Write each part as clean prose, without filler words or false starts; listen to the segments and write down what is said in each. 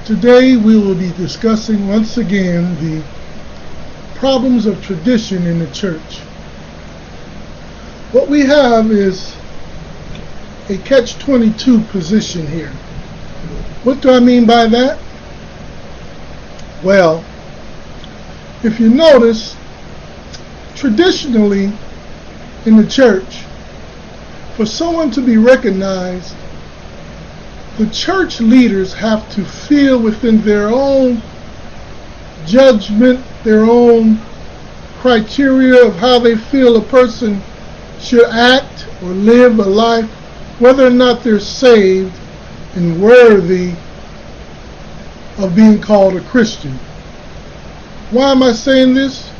Today we will be discussing once again the problems of tradition in the church. What we have is a catch-22 position here. What do I mean by that? Well, if you notice, traditionally in the church, for someone to be recognized, the church leaders have to feel within their own judgment, their own criteria of how they feel a person should act or live a life, whether or not they're saved and worthy of being called a Christian. Why am I saying this?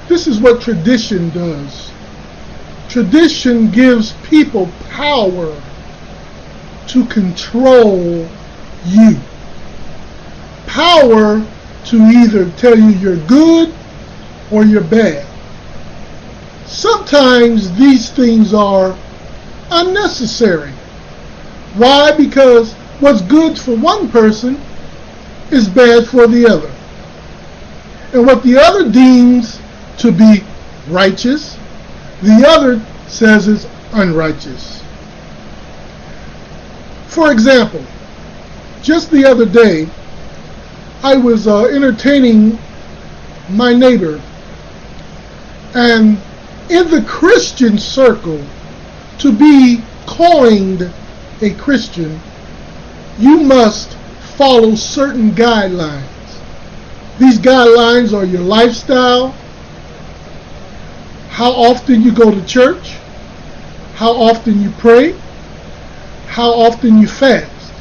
This is what tradition does. Tradition gives people power to control you. Power to either tell you you're good or you're bad. Sometimes these things are unnecessary. Why? Because what's good for one person is bad for the other. And what the other deems to be righteous, the other says is unrighteous. For example, just the other day, I was entertaining my neighbor, and in the Christian circle, to be coined a Christian, you must follow certain guidelines. These guidelines are your lifestyle, how often you go to church, how often you pray, how often you fast.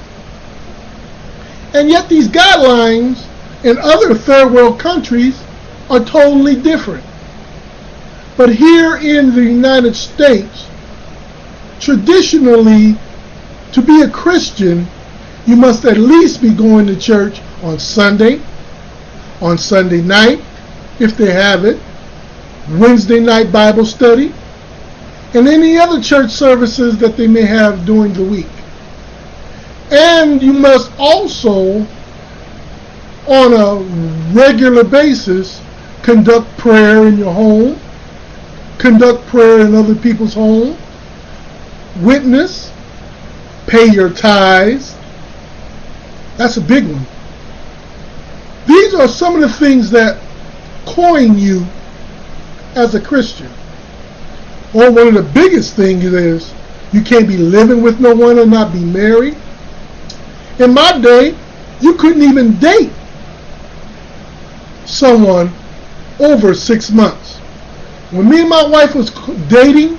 And yet these guidelines in other third world countries are totally different. But here in the United States, traditionally, to be a Christian, you must at least be going to church on Sunday night, if they have it, Wednesday night Bible study, and any other church services that they may have during the week. And you must also, on a regular basis, conduct prayer in your home, conduct prayer in other people's home, witness, pay your tithes. That's a big one. These are some of the things that coin you as a Christian. Or one of the biggest things is you can't be living with no one and not be married. In my day, you couldn't even date someone over 6 months. When me and my wife was dating,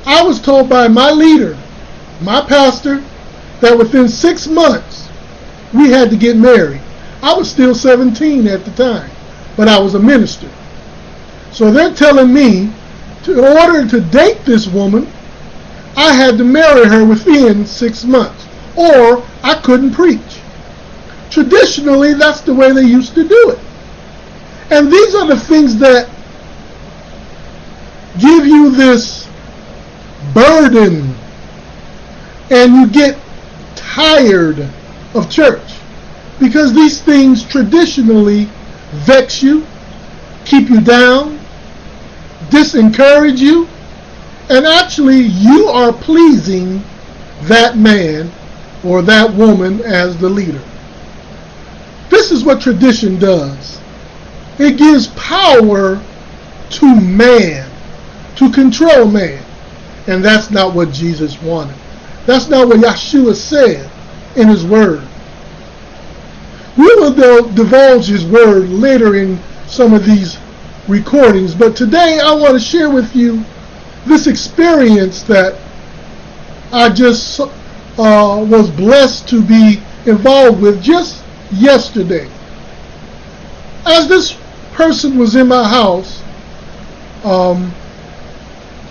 I was told by my leader, my pastor, that within 6 months we had to get married. I was still 17 at the time, but I was a minister. So they're telling me, in order to date this woman, I had to marry her within 6 months, or I couldn't preach. Traditionally, that's the way they used to do it. And these are the things that give you this burden, and you get tired of church, because these things traditionally vex you, keep you down, disencourage you, and actually you are pleasing that man or that woman as the leader. This is what tradition does. It gives power to man, to control man. And that's not what Jesus wanted. That's not what Yeshua said in his word. We will divulge his word later in some of these recordings, but today I want to share with you this experience that I just was blessed to be involved with just yesterday. As this person was in my house,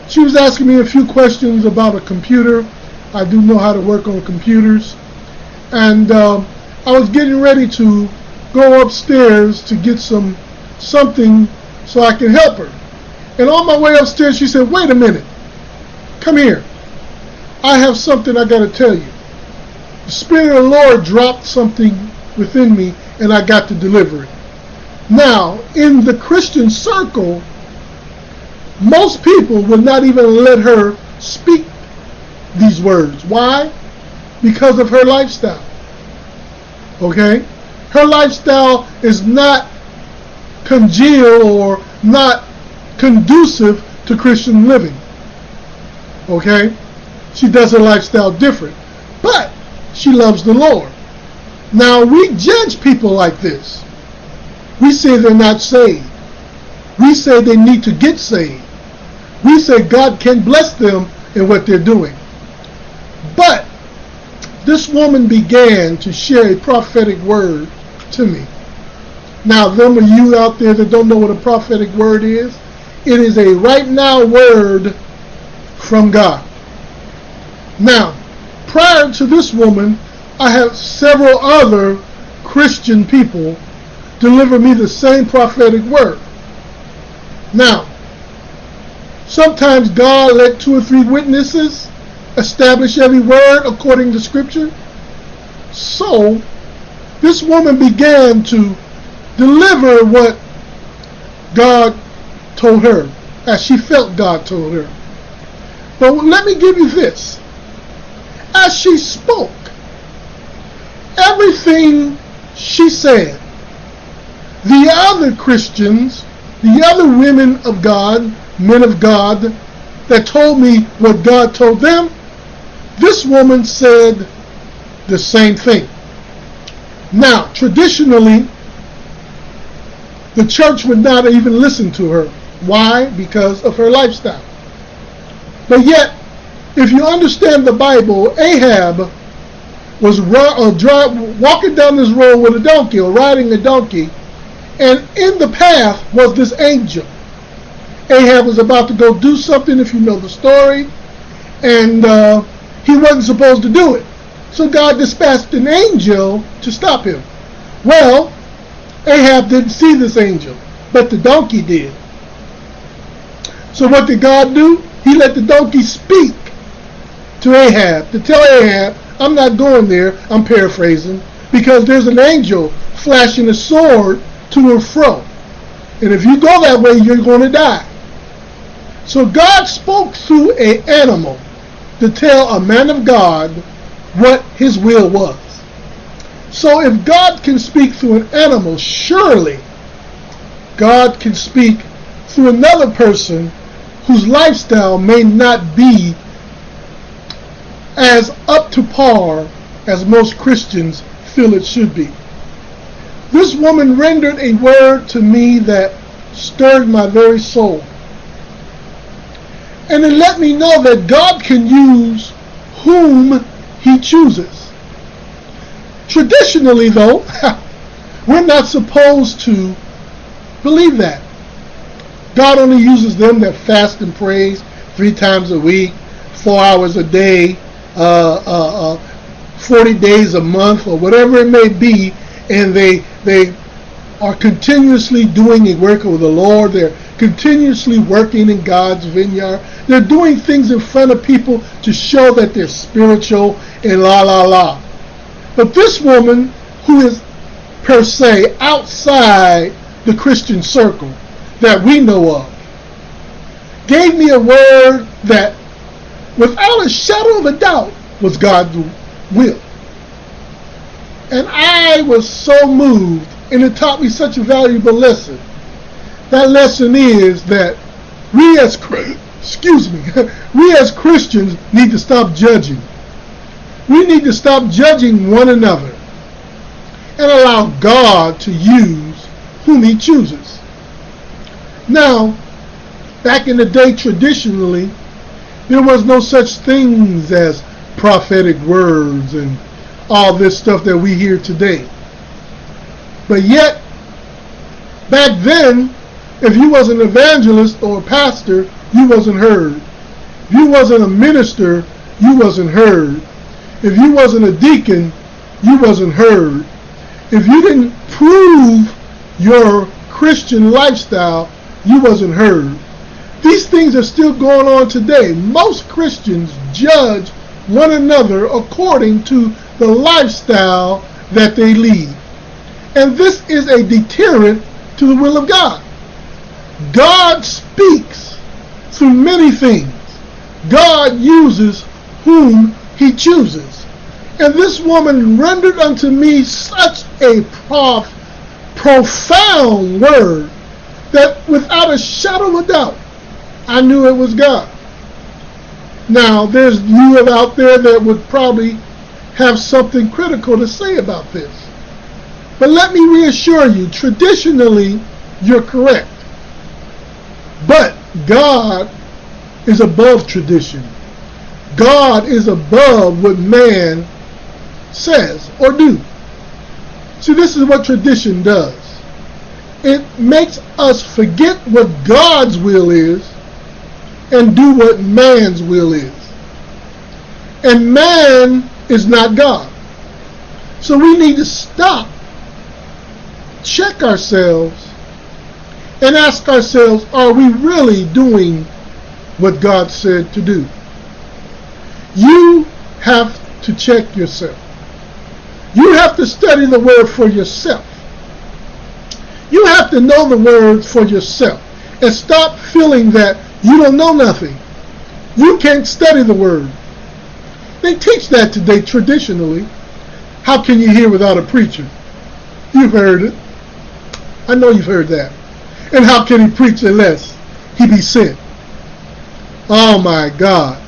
she was asking me a few questions about a computer. I do know how to work on computers, and I was getting ready to go upstairs to get something so I can help her. And on my way upstairs, she said, "Wait a minute, come here. I have something I got to tell you." The Spirit of the Lord dropped something within me, and I got to deliver it. Now, in the Christian circle, most people would not even let her speak these words. Why? Because of her lifestyle. Okay? Her lifestyle is not congeal or not conducive to Christian living. Okay? She does her lifestyle different. But she loves the Lord. Now, we judge people like this. We say they're not saved. We say they need to get saved. We say God can bless them in what they're doing. But this woman began to share a prophetic word to me. Now, them of you out there that don't know what a prophetic word is, it is a right now word from God. Now, prior to this woman, I have several other Christian people deliver me the same prophetic word. Now, sometimes God let 2 or 3 witnesses establish every word according to Scripture. So, this woman began to deliver what God told her, as she felt God told her. But let me give you this. As she spoke, everything she said, the other Christians, the other women of God, men of God, that told me what God told them, this woman said the same thing. Now, traditionally, the church would not even listen to her. Why? Because of her lifestyle. But yet, if you understand the Bible, Ahab was walking down this road with a donkey, or riding a donkey, and in the path was this angel. Ahab was about to go do something, if you know the story, and he wasn't supposed to do it. So God dispatched an angel to stop him. Well, Ahab didn't see this angel, but the donkey did. So what did God do? He let the donkey speak to Ahab, to tell Ahab, I'm not going there, I'm paraphrasing, because there's an angel flashing a sword to and fro. And if you go that way, you're going to die. So God spoke through an animal to tell a man of God what his will was. So if God can speak through an animal, surely God can speak through another person whose lifestyle may not be as up to par as most Christians feel it should be. This woman rendered a word to me that stirred my very soul. And it let me know that God can use whom He chooses. Traditionally, though, we're not supposed to believe that. God only uses them that fast and praise 3 times a week, 4 hours a day, 40 days a month, or whatever it may be, and they are continuously doing a work with the Lord. They're continuously working in God's vineyard. They're doing things in front of people to show that they're spiritual and la la la. But this woman, who is per se outside the Christian circle that we know of, gave me a word that without a shadow of a doubt was God's will. And I was so moved, and it taught me such a valuable lesson. That lesson is that we as Christians need to stop judging. We need to stop judging one another and allow God to use whom He chooses. Now, back in the day, traditionally, there was no such things as prophetic words and all this stuff that we hear today. But yet, back then, if you was an evangelist or a pastor, you wasn't heard. If you wasn't a minister, you wasn't heard. If you wasn't a deacon, you wasn't heard. If you didn't prove your Christian lifestyle, you wasn't heard. These things are still going on today. Most Christians judge one another according to the lifestyle that they lead. And this is a deterrent to the will of God. God speaks through many things. God uses whom he chooses. And this woman rendered unto me such a profound word that without a shadow of a doubt, I knew it was God. Now, there's you out there that would probably have something critical to say about this. But let me reassure you, traditionally, you're correct. But God is above tradition. God is above what man says or do. See, this is what tradition does. It makes us forget what God's will is and do what man's will is. And man is not God. So we need to stop, check ourselves, and ask ourselves, are we really doing what God said to do? You have to check yourself. You have to study the word for yourself. You have to know the word for yourself and stop feeling that you don't know nothing. You can't study the word. They teach that today traditionally. How can you hear without a preacher? You've heard it. I know you've heard that. And how can he preach unless he be sent? Oh my God.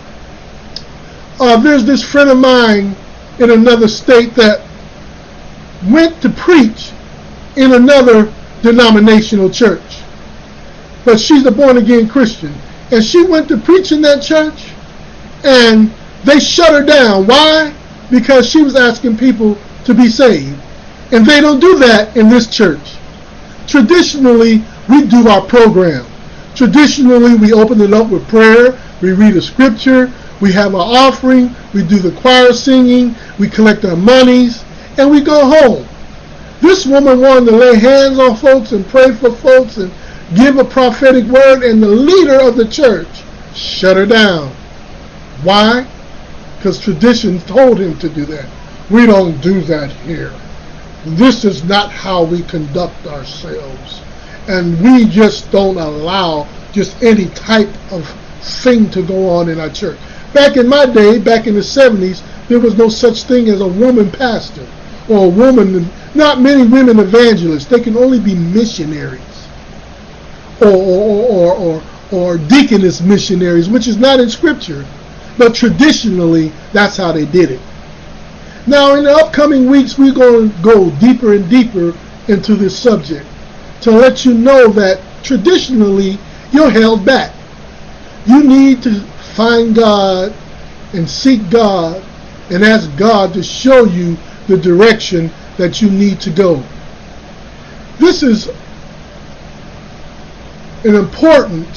There's this friend of mine in another state that went to preach in another denominational church. But she's a born-again Christian. And she went to preach in that church, and they shut her down. Why? Because she was asking people to be saved. And they don't do that in this church. Traditionally, we do our program. Traditionally, we open it up with prayer. We read a scripture. We have our offering. We do the choir singing. We collect our monies. And we go home. This woman wanted to lay hands on folks and pray for folks and give a prophetic word, and the leader of the church shut her down. Why? Because tradition told him to do that. We don't do that here. This is not how we conduct ourselves. And we just don't allow just any type of thing to go on in our church. Back in my day, back in the 70s, there was no such thing as a woman pastor or a woman, not many women evangelists. They can only be missionaries or deaconess missionaries, which is not in scripture. But traditionally, that's how they did it. Now, in the upcoming weeks, we're going to go deeper and deeper into this subject to let you know that traditionally, you're held back. You need to find God and seek God and ask God to show you the direction that you need to go. This is an important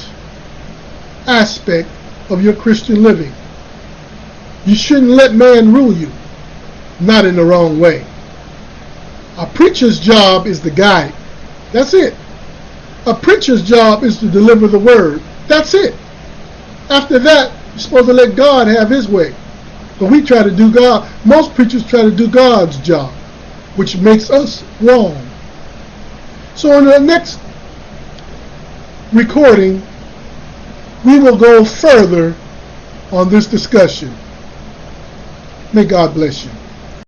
aspect of your Christian living. You shouldn't let man rule you, not in the wrong way. A preacher's job is to guide. That's it. A preacher's job is to deliver the word. That's it. After that, you're supposed to let God have his way. But we try to do God. Most preachers try to do God's job, which makes us wrong. So in the next recording, we will go further on this discussion. May God bless you.